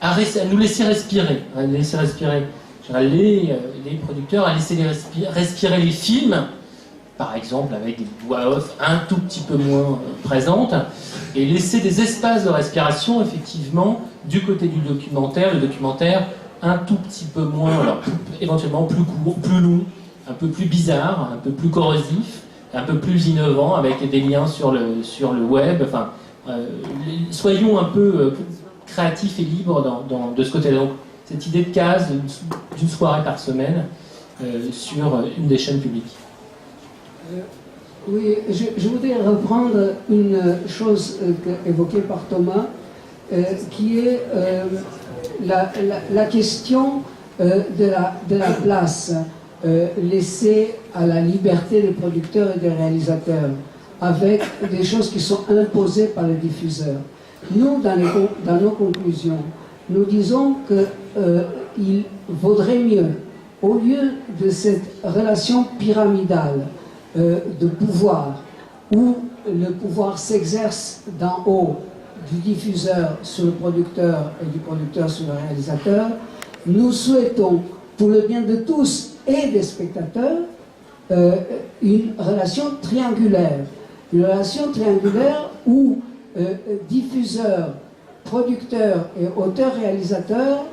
à nous laisser respirer, les producteurs à laisser respirer les films, par exemple avec des voix off un tout petit peu moins présentes, et laisser des espaces de respiration effectivement du côté du documentaire, le documentaire un tout petit peu moins, alors éventuellement plus court, plus long, un peu plus bizarre, un peu plus corrosif, un peu plus innovant, avec des liens sur le web. Enfin, soyons un peu créatifs et libres de ce côté-là. Donc, cette idée de case d'une soirée par semaine sur une des chaînes publiques. Oui, je voudrais reprendre une chose évoquée par Thomas, qui est la question de la place laissée à la liberté des producteurs et des réalisateurs, avec des choses qui sont imposées par les diffuseurs. Nous, dans nos conclusions, nous disons qu'il vaudrait mieux, au lieu de cette relation pyramidale de pouvoir, où le pouvoir s'exerce d'en haut, du diffuseur sur le producteur et du producteur sur le réalisateur, nous souhaitons, pour le bien de tous et des spectateurs, une relation triangulaire. Une relation triangulaire où diffuseurs, producteurs et auteurs-réalisateurs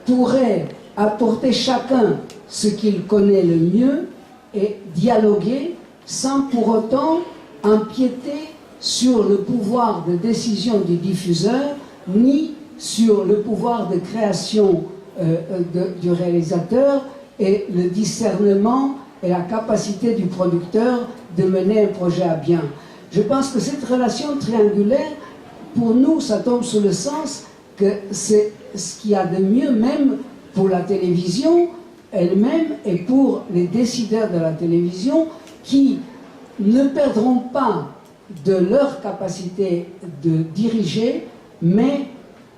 pourraient apporter chacun ce qu'il connaît le mieux et dialoguer sans pour autant empiéter sur le pouvoir de décision du diffuseur ni sur le pouvoir de création du réalisateur et le discernement et la capacité du producteur de mener un projet à bien. Je pense que cette relation triangulaire, pour nous, ça tombe sous le sens que c'est ce qu'il y a de mieux même pour la télévision elle-même et pour les décideurs de la télévision qui ne perdront pas de leur capacité de diriger, mais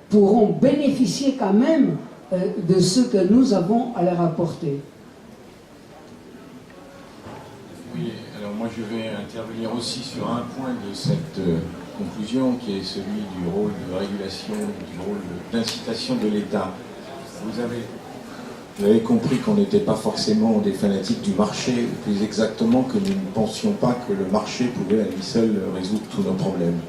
pourront bénéficier quand même de ce que nous avons à leur apporter. Oui, alors moi je vais intervenir aussi sur un point de cette conclusion qui est celui du rôle de régulation, du rôle d'incitation de l'État. Vous avez compris qu'on n'était pas forcément des fanatiques du marché, ou plus exactement que nous ne pensions pas que le marché pouvait à lui seul résoudre tous nos problèmes.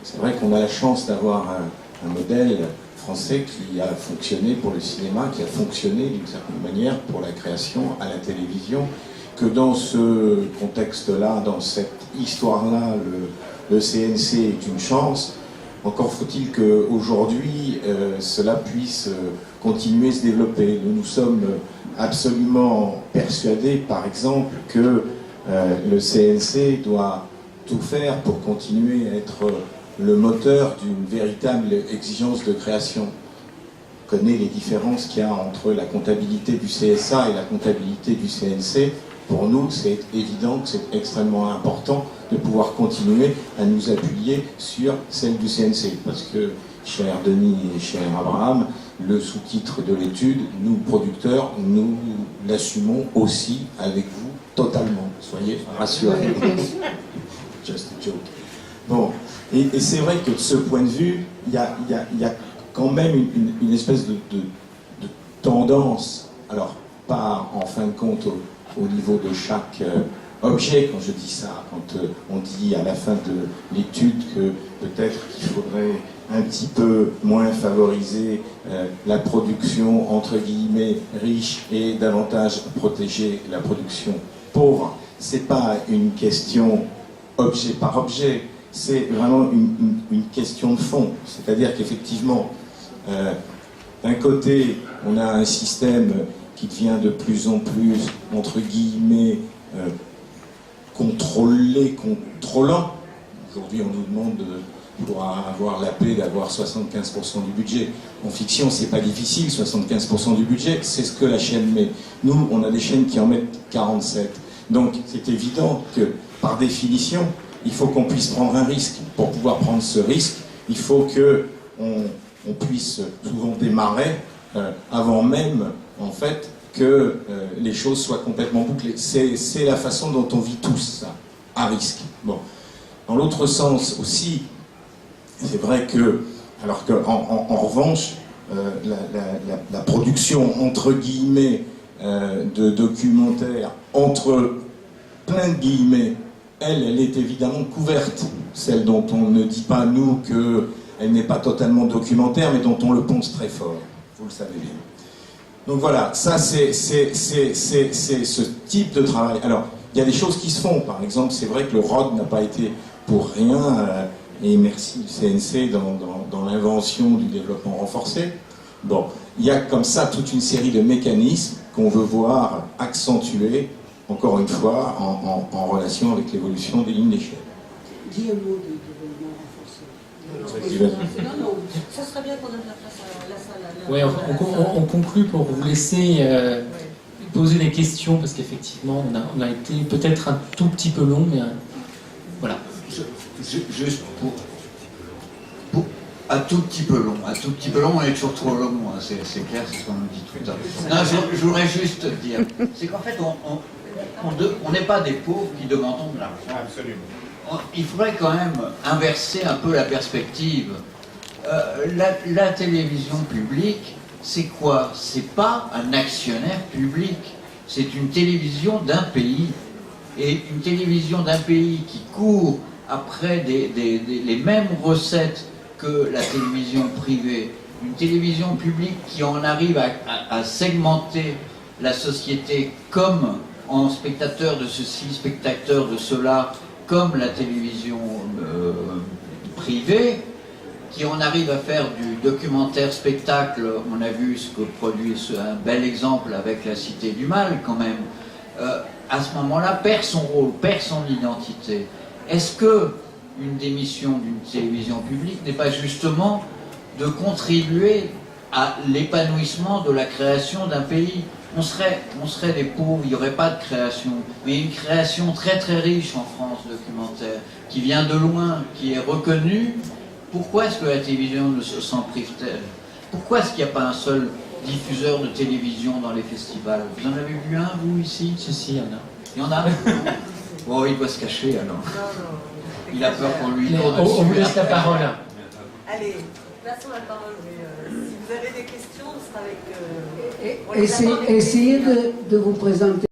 C'est vrai qu'on a la chance d'avoir un modèle français qui a fonctionné pour le cinéma, qui a fonctionné d'une certaine manière pour la création à la télévision, que dans ce contexte-là, dans cette histoire-là, le CNC est une chance. Encore faut-il qu'aujourd'hui, cela puisse continuer à se développer. Nous sommes absolument persuadés, par exemple, que le CNC doit tout faire pour continuer à être le moteur d'une véritable exigence de création. On connaît les différences qu'il y a entre la comptabilité du CSA et la comptabilité du CNC. Pour nous, c'est évident que c'est extrêmement important de pouvoir continuer à nous appuyer sur celle du CNC. Parce que, cher Denis et cher Abraham, le sous-titre de l'étude, nous, producteurs, nous l'assumons aussi avec vous totalement. Soyez rassurés. Just a joke. Bon, et c'est vrai que de ce point de vue, il y a quand même une espèce de tendance, alors pas en fin de compte au niveau de chaque objet, quand je dis ça, quand on dit à la fin de l'étude que peut-être qu'il faudrait un petit peu moins favoriser la production entre guillemets riche et davantage protéger la production pauvre, c'est pas une question objet par objet, c'est vraiment une question de fond. C'est-à-dire qu'effectivement, d'un côté, on a un système qui devient de plus en plus, entre guillemets, contrôlant. Aujourd'hui, on nous demande, pour avoir la paix, d'avoir 75% du budget. En fiction, c'est pas difficile, 75% du budget, c'est ce que la chaîne met. Nous, on a des chaînes qui en mettent 47. Donc, c'est évident que, par définition, il faut qu'on puisse prendre un risque. Pour pouvoir prendre ce risque, il faut qu'on puisse souvent démarrer avant même, en fait, que les choses soient complètement bouclées. C'est la façon dont on vit tous, ça, à risque. Bon. Dans l'autre sens aussi, c'est vrai que Alors qu'en revanche, la production, entre guillemets, de documentaires, entre plein de guillemets, elle est évidemment couverte. Celle dont on ne dit pas, nous, qu'elle n'est pas totalement documentaire, mais dont on le pense très fort. Vous le savez bien. Donc voilà, ça c'est ce type de travail. Alors, il y a des choses qui se font. Par exemple, c'est vrai que le ROD n'a pas été pour rien, et merci du CNC dans l'invention du développement renforcé. Bon, il y a comme ça toute une série de mécanismes qu'on veut voir accentués, encore une fois, en relation avec l'évolution des lignes d'échelle. Dis un mot du développement renforcé. Non, ça serait bien qu'on donne la place à la salle. Oui, on conclut pour vous laisser poser des questions, parce qu'effectivement, on a été peut-être un tout petit peu long, mais voilà. Juste pour un tout petit peu long, on est toujours trop long, hein, c'est clair, c'est ce qu'on nous dit tout le temps. Non, je voudrais juste dire, c'est qu'en fait, on n'est pas des pauvres qui demandons de l'argent. Absolument. Il faudrait quand même inverser un peu la perspective. La télévision publique, c'est quoi? C'est pas un actionnaire public, c'est une télévision d'un pays. Et une télévision d'un pays qui court après les mêmes recettes que la télévision privée, une télévision publique qui en arrive à segmenter la société comme en spectateur de ceci, spectateur de cela, comme la télévision privée, qui en arrive à faire du documentaire spectacle. On a vu ce que produit un bel exemple avec La Cité du Mal quand même. À ce moment-là, perd son rôle, perd son identité. Est-ce que une des missions d'une télévision publique n'est pas justement de contribuer à l'épanouissement de la création d'un pays? On serait des pauvres, il n'y aurait pas de création, mais une création très très riche en France documentaire, qui vient de loin, qui est reconnue. Pourquoi est-ce que la télévision s'en prive-t-elle? Pourquoi est-ce qu'il n'y a pas un seul diffuseur de télévision dans les festivals? Vous en avez vu un, vous, ici? Si, il y en a. Il y en a? Oh, il doit se cacher, alors. Il a peur qu'on lui tourne dessus. On vous laisse la parole. Allez, passons la parole. Si vous avez des questions, on sera avec... Essayez de vous présenter.